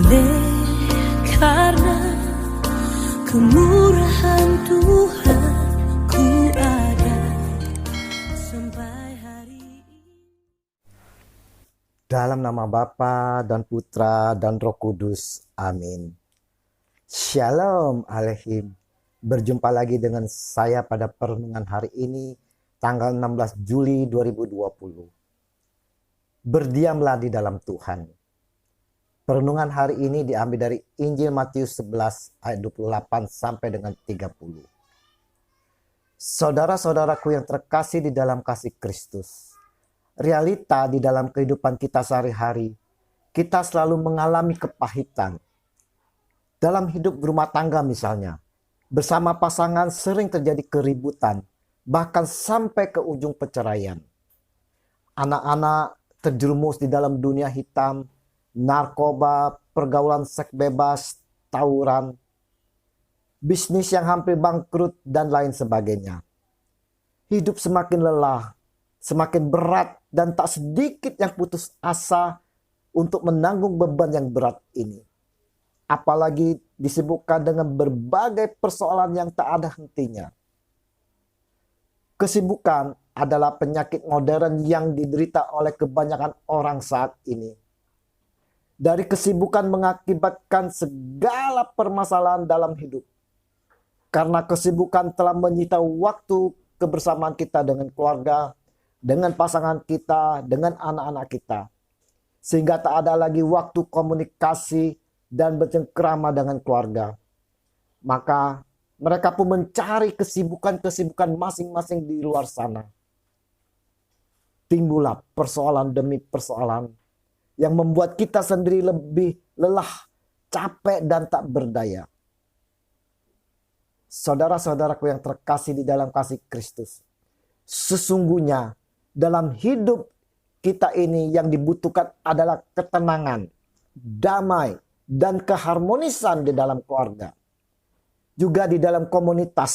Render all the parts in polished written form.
Oleh karena kemurahan Tuhan ku ada sampai hari ini. Dalam nama Bapa dan Putra dan Roh Kudus. Amin. Shalom Aleihim. Berjumpa lagi dengan saya pada perenungan hari ini, tanggal 16 Juli 2020. Berdiamlah di dalam Tuhan. Perenungan hari ini diambil dari Injil Matius 11 ayat 28 sampai dengan 30. Saudara-saudaraku yang terkasih di dalam kasih Kristus, realita di dalam kehidupan kita sehari-hari, kita selalu mengalami kepahitan. Dalam hidup berumah tangga misalnya, bersama pasangan sering terjadi keributan, bahkan sampai ke ujung perceraian. Anak-anak terjerumus di dalam dunia hitam, narkoba, pergaulan seks bebas, tawuran, bisnis yang hampir bangkrut, dan lain sebagainya. Hidup semakin lelah, semakin berat, dan tak sedikit yang putus asa untuk menanggung beban yang berat ini. Apalagi disibukkan dengan berbagai persoalan yang tak ada hentinya. Kesibukan adalah penyakit modern yang diderita oleh kebanyakan orang saat ini. Dari kesibukan mengakibatkan segala permasalahan dalam hidup. Karena kesibukan telah menyita waktu kebersamaan kita dengan keluarga, dengan pasangan kita, dengan anak-anak kita. Sehingga tak ada lagi waktu komunikasi dan bercengkrama dengan keluarga. Maka mereka pun mencari kesibukan-kesibukan masing-masing di luar sana. Timbullah persoalan demi persoalan yang membuat kita sendiri lebih lelah, capek, dan tak berdaya. Saudara-saudaraku yang terkasih di dalam kasih Kristus, sesungguhnya dalam hidup kita ini yang dibutuhkan adalah ketenangan, damai, dan keharmonisan di dalam keluarga. Juga di dalam komunitas.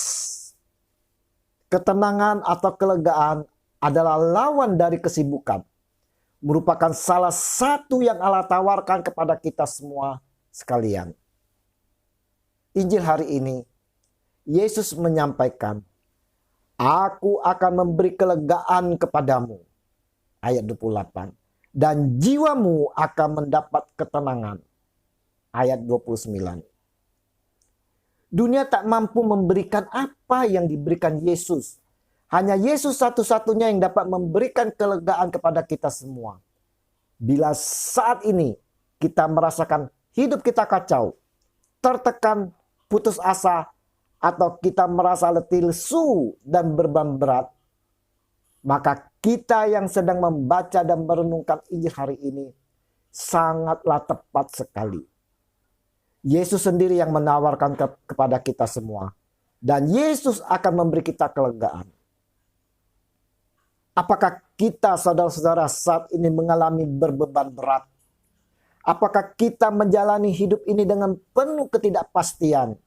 Ketenangan atau kelegaan adalah lawan dari kesibukan. Merupakan salah satu yang Allah tawarkan kepada kita semua sekalian. Injil hari ini, Yesus menyampaikan, "Aku akan memberi kelegaan kepadamu." Ayat 28. "Dan jiwamu akan mendapat ketenangan." Ayat 29. Dunia tak mampu memberikan apa yang diberikan Yesus. Hanya Yesus satu-satunya yang dapat memberikan kelegaan kepada kita semua. Bila saat ini kita merasakan hidup kita kacau, tertekan, putus asa, atau kita merasa letih lesu dan beban berat, maka kita yang sedang membaca dan merenungkan Injil hari ini sangatlah tepat sekali. Yesus sendiri yang menawarkan kepada kita semua. Dan Yesus akan memberi kita kelegaan. Apakah kita saudara-saudara saat ini mengalami berbeban berat? Apakah kita menjalani hidup ini dengan penuh ketidakpastian,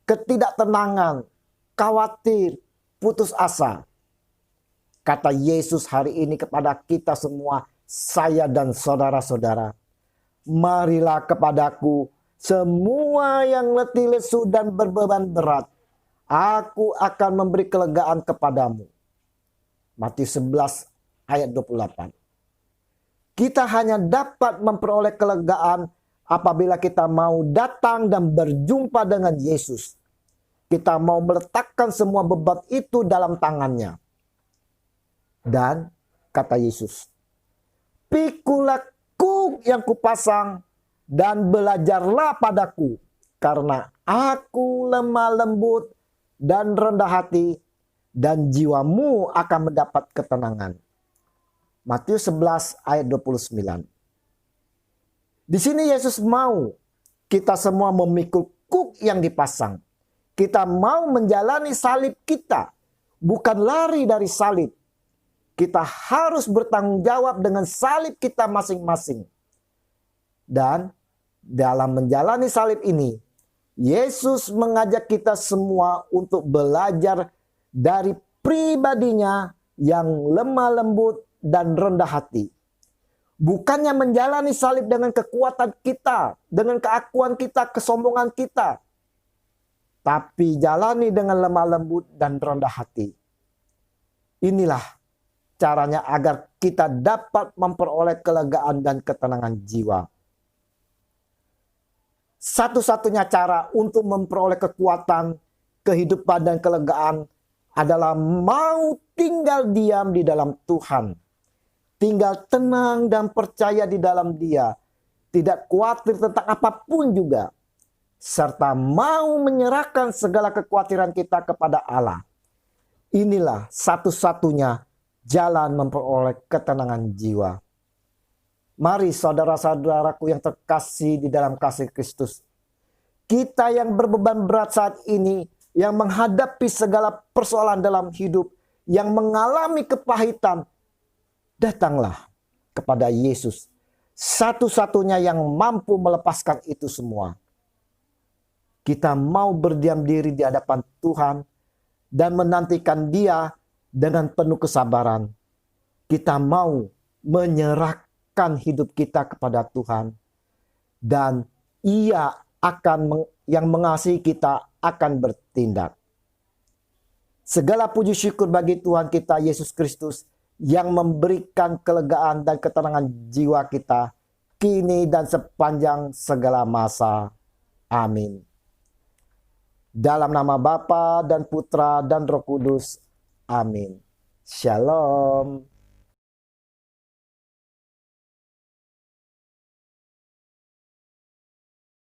ketidaktenangan, khawatir, putus asa? Kata Yesus hari ini kepada kita semua, saya dan saudara-saudara, "Marilah kepadaku semua yang letih lesu dan berbeban berat. Aku akan memberi kelegaan kepadamu." Matius 11 ayat 28. Kita hanya dapat memperoleh kelegaan apabila kita mau datang dan berjumpa dengan Yesus. Kita mau meletakkan semua beban itu dalam tangannya. Dan kata Yesus, "Pikulah kuk yang kupasang dan belajarlah padaku, karena aku lemah lembut dan rendah hati, dan jiwamu akan mendapat ketenangan." Matius 11 ayat 29. Di sini Yesus mau kita semua memikul kuk yang dipasang. Kita mau menjalani salib kita, bukan lari dari salib. Kita harus bertanggung jawab dengan salib kita masing-masing. Dan dalam menjalani salib ini, Yesus mengajak kita semua untuk belajar dari pribadinya yang lemah lembut dan rendah hati. Bukannya menjalani salib dengan kekuatan kita, dengan keakuan kita, kesombongan kita. Tapi jalani dengan lemah lembut dan rendah hati. Inilah caranya agar kita dapat memperoleh kelegaan dan ketenangan jiwa. Satu-satunya cara untuk memperoleh kekuatan, kehidupan, dan kelegaan adalah mau tinggal diam di dalam Tuhan. Tinggal tenang dan percaya di dalam Dia. Tidak khawatir tentang apapun juga. Serta mau menyerahkan segala kekhawatiran kita kepada Allah. Inilah satu-satunya jalan memperoleh ketenangan jiwa. Mari saudara-saudaraku yang terkasih di dalam kasih Kristus. Kita yang berbeban berat saat ini, yang menghadapi segala persoalan dalam hidup, yang mengalami kepahitan, datanglah kepada Yesus. Satu-satunya yang mampu melepaskan itu semua. Kita mau berdiam diri di hadapan Tuhan dan menantikan Dia dengan penuh kesabaran. Kita mau menyerahkan hidup kita kepada Tuhan. Dan Ia yang mengasihi kita akan bertindak. Segala puji syukur bagi Tuhan kita Yesus Kristus yang memberikan kelegaan dan ketenangan jiwa kita kini dan sepanjang segala masa. Amin. Dalam nama Bapa dan Putra dan Roh Kudus. Amin. Shalom.